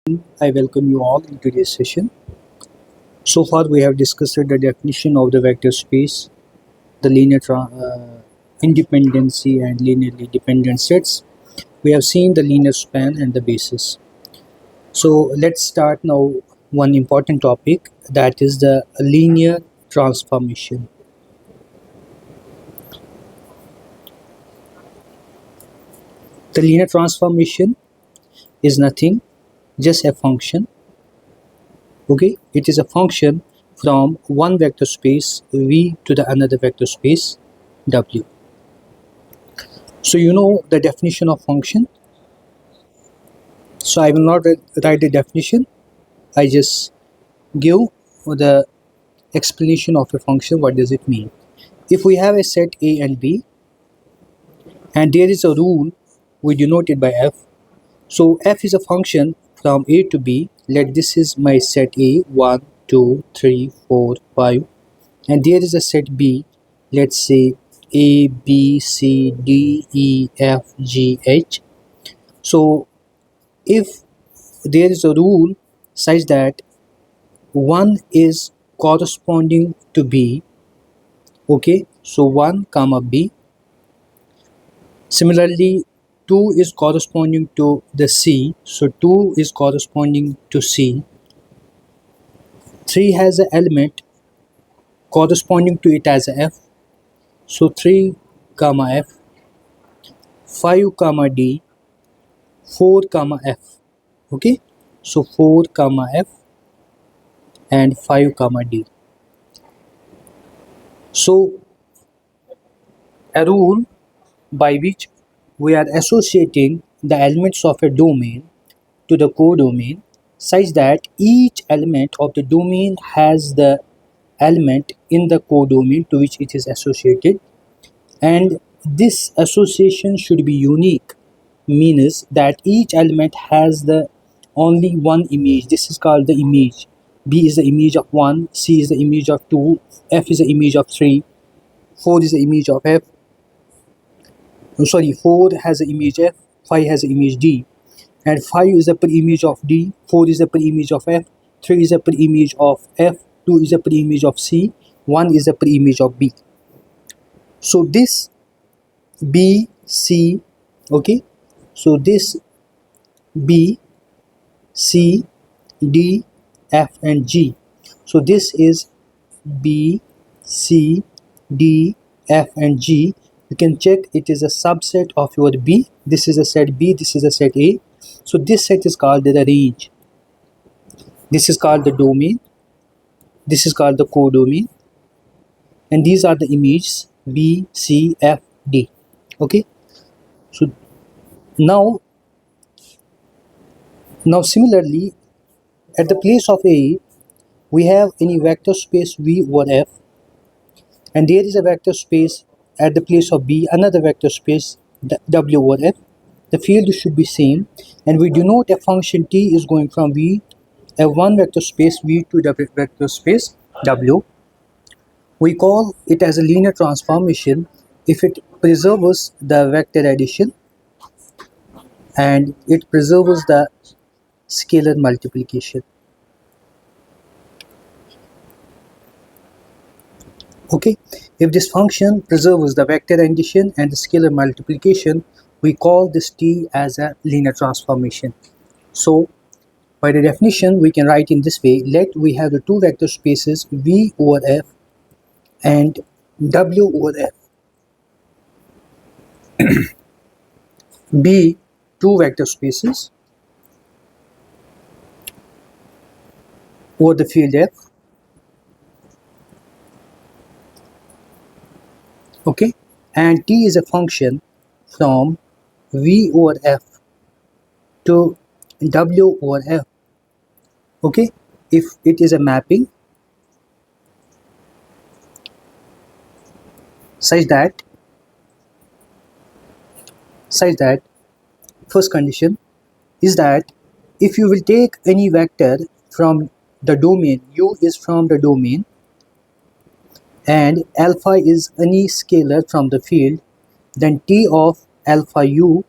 I welcome you all in today's session. So far, we have discussed the definition of the vector space, the independency and linearly dependent sets. We have seen the linear span and the basis. So let's start now one important topic, that is the linear transformation. The linear transformation is nothing, just a function. Okay, it is a function from one vector space V to the another vector space W. So you know the definition of function. So I will not write the definition. I just give the explanation of a function. What does it mean? If we have a set A and B, and there is a rule, we denote it by f. So f is a function from A to B. Let this is my set A, 1, 2, 3, 4, 5. And there is a set B, let's say A, B, C, D, E, F, G, H. So if there is a rule such that 1 is corresponding to B, okay, so 1 comma B. Similarly, 2 is corresponding to the C, so 2 is corresponding to C. 3 has an element corresponding to it as F, so 3 comma F. 5 comma D, 4 comma F. Okay, so 4 comma F and 5 comma D. So a rule by which we are associating the elements of a domain to the codomain such that each element of the domain has the element in the codomain to which it is associated, and this association should be unique, means that each element has the only one image. This is called the image. B is the image of 1, C is the image of 2, F is the image of 3, 4 is the image of F. 4 has the image F, 5 has the image D, and 5 is the pre-image of D, 4 is the pre-image of F, 3 is the pre-image of F, 2 is the pre-image of C, 1 is the pre-image of B. So this B, C, okay, so this B, C, D, F and G. So this is B, C, D, F and G. You can check it is a subset of your B. This is a set B, this is a set A. So this set is called the range. This is called the domain. This is called the codomain. And these are the images B, C, F, D. Okay. So now similarly, at the place of A, we have any vector space V over F, and there is a vector space at the place of B, another vector space W over F. The field should be same, and we denote a function T is going from V, a one vector space V to the vector space W. We call it as a linear transformation if it preserves the vector addition and it preserves the scalar multiplication. Okay, if this function preserves the vector addition and the scalar multiplication, we call this T as a linear transformation. So by the definition, we can write in this way: let we have the two vector spaces V over F and W over F be two vector spaces over the field F. Okay, and T is a function from V over F to W over F. Okay, if it is a mapping such that first condition is that if you will take any vector from the domain, U is from the domain, and alpha is any scalar from the field, then T of alpha U,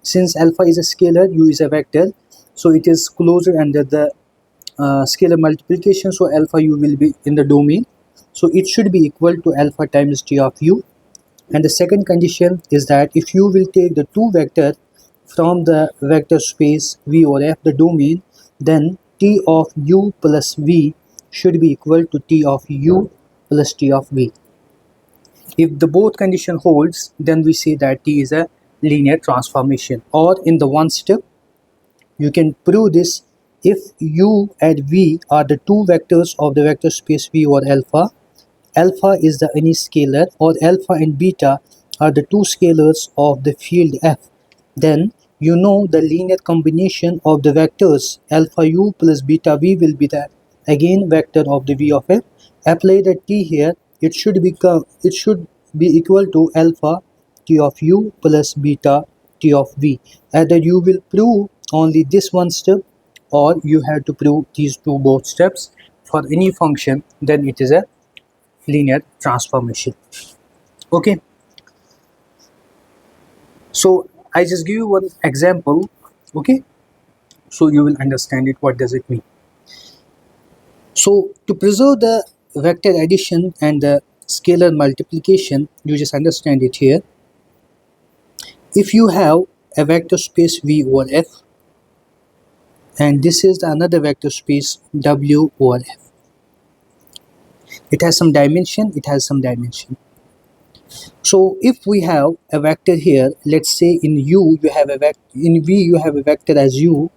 since alpha is a scalar, U is a vector, so it is closure under the scalar multiplication, so alpha u will be in the domain, so it should be equal to alpha times t of u. And the second condition is that if you will take the two vector from the vector space v or f, the domain, then t of u plus v should be equal to t of u plus t of v. If the both condition holds, then we say that t is a linear transformation. Or in the one step, you can prove this if u and v are the two vectors of the vector space v or alpha. Alpha is the any scalar, or alpha and beta are the two scalars of the field f. Then you know the linear combination of the vectors alpha u plus beta v will be the again vector of the v of f. Apply the t here, it should be equal to alpha t of u plus beta t of v. Either you will prove only this one step, or you have to prove these two both steps for any function, then it is a linear transformation. Okay, so I just give you one example. Okay, so you will understand it, what does it mean. So to preserve the vector addition and the scalar multiplication, you just understand it here. If you have a vector space v over f, and this is another vector space w over f, it has some dimension, So if we have a vector here, let's say in u you have a vector, in v you have a vector as u,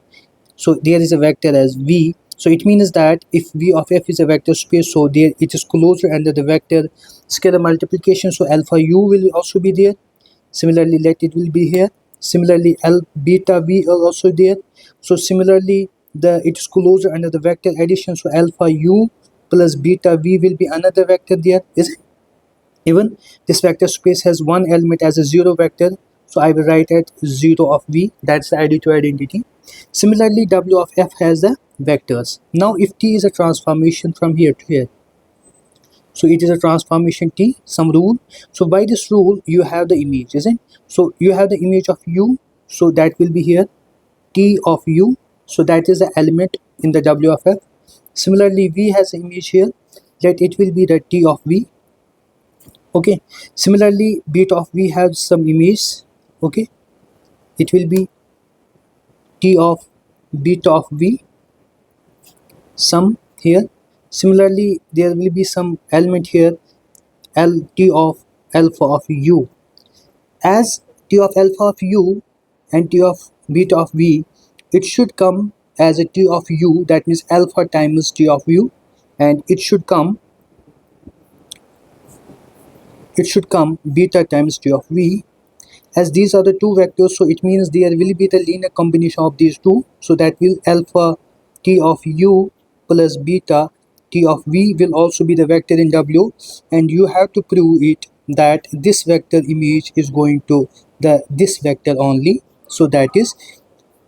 so there is a vector as v, so it means that if v of f is a vector space, so there it is closure under the vector scalar multiplication, so alpha u will also be there. Similarly, let it will be here. Similarly, beta v are also there. So similarly, it is closure under the vector addition, so alpha u plus beta v will be another vector there, is it? Even this vector space has one element as a zero vector, so I will write it 0 of v, that's the additive identity. Similarly, w of f has the vectors. Now if t is a transformation from here to here, so it is a transformation t, some rule. So by this rule you have the image, isn't it? So you have the image of u, so that will be here t of u, so that is the element in the w of f. Similarly, v has an image here, that it will be the t of v. Okay, similarly beta of v has some image, okay, it will be t of beta of v, some here. Similarly, there will be some element here, l t of alpha of u. As t of alpha of u and t of beta of v, it should come as a t of u, that means alpha times t of u, and it should come beta times t of v. As these are the two vectors, so it means there will be the linear combination of these two, so that will alpha t of u plus beta t of v will also be the vector in w, and you have to prove it that this vector image is going to this vector only, so that is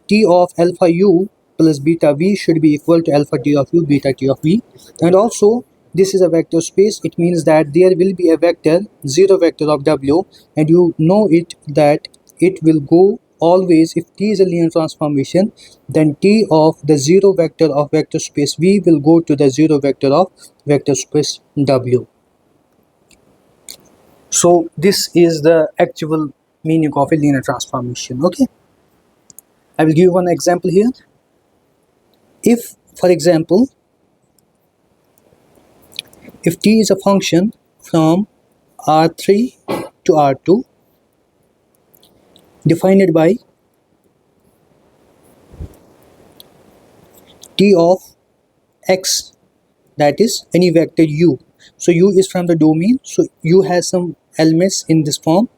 t of alpha u plus beta v should be equal to alpha t of u beta t of v. And also this is a vector space, it means that there will be a vector, zero vector of w, and you know it that it will go always, if t is a linear transformation, then t of the zero vector of vector space v will go to the zero vector of vector space w. So this is the actual meaning of a linear transformation. Okay, I will give one example here. If, for example, if t is a function from R3 to R2 defined by t of x, that is any vector u, so u is from the domain, so u has some elements in this form,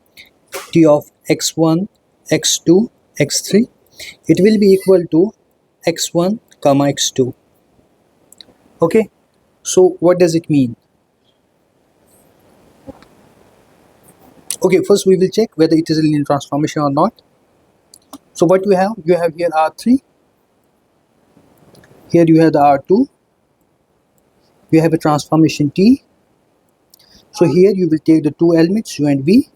t of x1, x2, x3, it will be equal to x1 comma x2. Okay, so what does it mean? Okay, first we will check whether it is a linear transformation or not. So what you have here R3, here you have the R2, you have a transformation t, so here you will take the two elements u and v.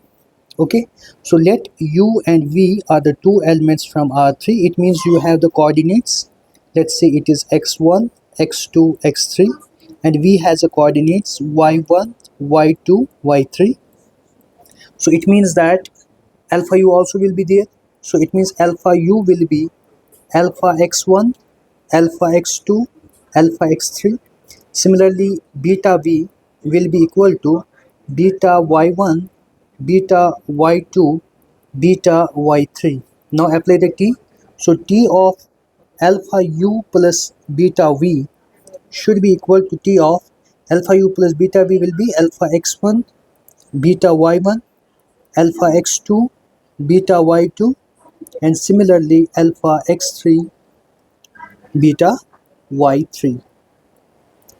Okay, so let u and v are the two elements from R3. It means you have the coordinates. Let's say it is x1, x2, x3, and v has a coordinates y1, y2, y3. So it means that alpha u also will be there. So it means alpha u will be alpha x1, alpha x2, alpha x3. Similarly, beta v will be equal to beta y1, beta y2, beta y3. Now apply the t. So t of alpha u plus beta v should be equal to t of alpha u plus beta v will be alpha x1, beta y1, alpha x2, beta y2, and similarly alpha x3, beta y3.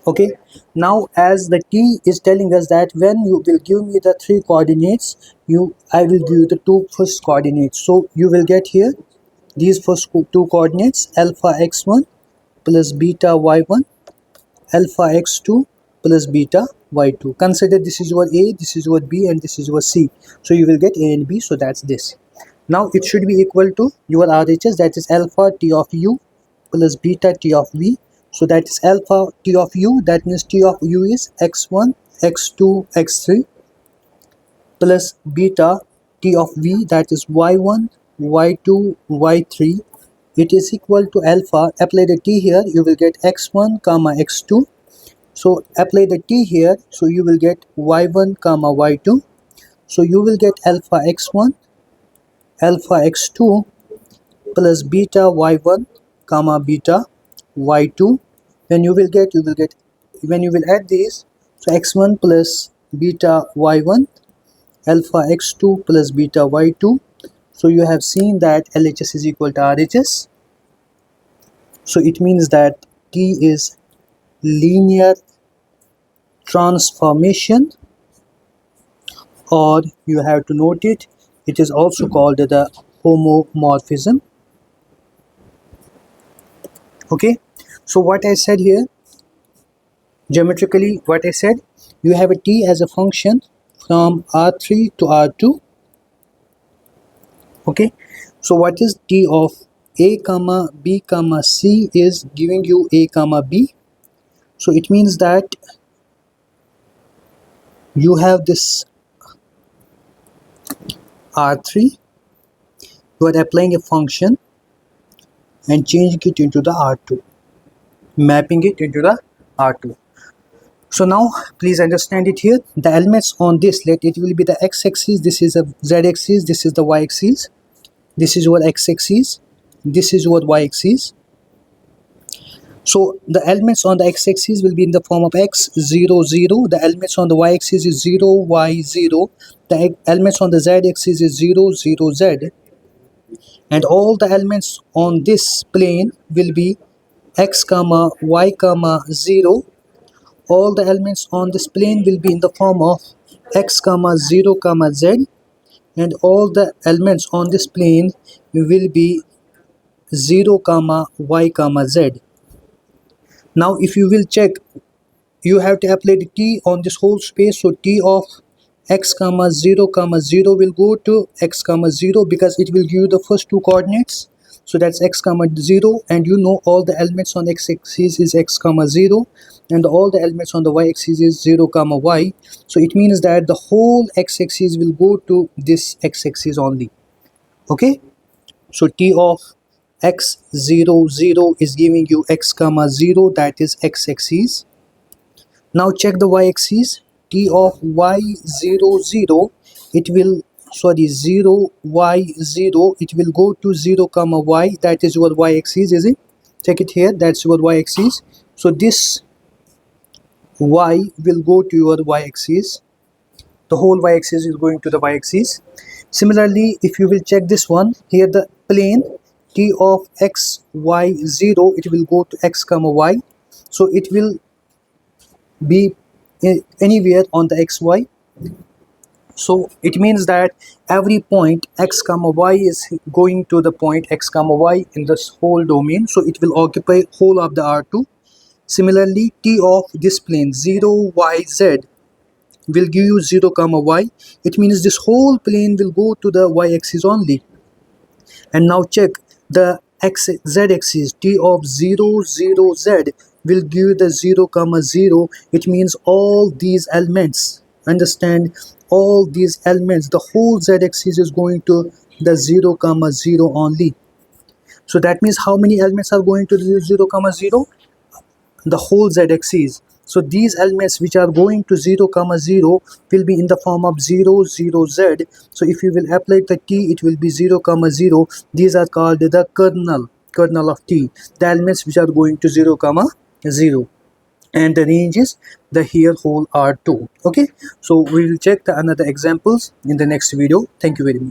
Okay, now as the t is telling us that when you will give me the three coordinates, I will give you the two first coordinates. So you will get here these first two coordinates, alpha x1 plus beta y1, alpha x2 plus beta y2. Consider this is your a, this is your b, and this is your c. So you will get a and b. So that's this. Now it should be equal to your RHS, that is alpha t of u plus beta t of v. So that is alpha t of u, that means t of u is x1, x2, x3, plus beta t of v, that is y1, y2, y3. It is equal to alpha. Apply the t here, you will get x1 comma x2. So apply the t here, so you will get y1 comma y2. So you will get alpha x1, alpha x2 plus beta y1 comma beta y2. When you will get when you will add these, so x1 plus beta y1, alpha x2 plus beta y2. So you have seen that LHS is equal to RHS. So it means that T is linear transformation, or you have to note it, it is also called the homomorphism. Okay, so what I said here, geometrically what I said, you have a t as a function from R3 to R2. Okay, so what is t of a comma b comma c is giving you a comma b. So it means that you have this R3, you are applying a function and changing it into the R2, mapping it into the R2. So now please understand it here. The elements on this, let it will be the x-axis, this is a z-axis, this is the y-axis, this is your x-axis, this is your y-axis. So the elements on the x-axis will be in the form of x, 0, 0. The elements on the y-axis is 0, y, 0. The elements on the z-axis is 0, 0, z. And all the elements on this plane will be x comma y comma 0. All the elements on this plane will be in the form of x comma 0 comma z, and all the elements on this plane will be 0 comma y comma z. Now if you will check, you have to apply the t on this whole space. So t of x comma 0 comma 0 will go to x comma 0 because it will give you the first two coordinates. So that's x comma 0, and you know all the elements on x-axis is x comma 0, and all the elements on the y-axis is 0 comma y. So it means that the whole x-axis will go to this x-axis only. Okay, so t of x 0 0 is giving you x comma 0, that is x-axis. Now check the y-axis. T of y 0 0, it will 0 y 0, it will go to 0 comma y, that is your y-axis, is it? Check it here, that's your y-axis. So this y will go to your y-axis. The whole y-axis is going to the y-axis. Similarly, if you will check this one here, the plane t of x y 0, it will go to x comma y. So it will be anywhere on the xy. So it means that every point x comma y is going to the point x comma y in this whole domain. So it will occupy whole of the R2. Similarly, t of this plane 0 y z will give you 0 comma y. It means this whole plane will go to the y-axis only. And now check the z-axis, t of 0 0 z will give the 0 comma 0. It means all these elements, understand, all these elements, the whole z-axis is going to the 0 comma 0 only. So that means how many elements are going to the 0 comma 0? The whole z-axis. So these elements which are going to 0 comma 0 will be in the form of 0 0 z. So if you will apply the t, it will be 0 comma 0. These are called the kernel of t, the elements which are going to 0 comma 0. And the range is the here whole R2. Okay, so we will check the another examples in the next video. Thank you very much.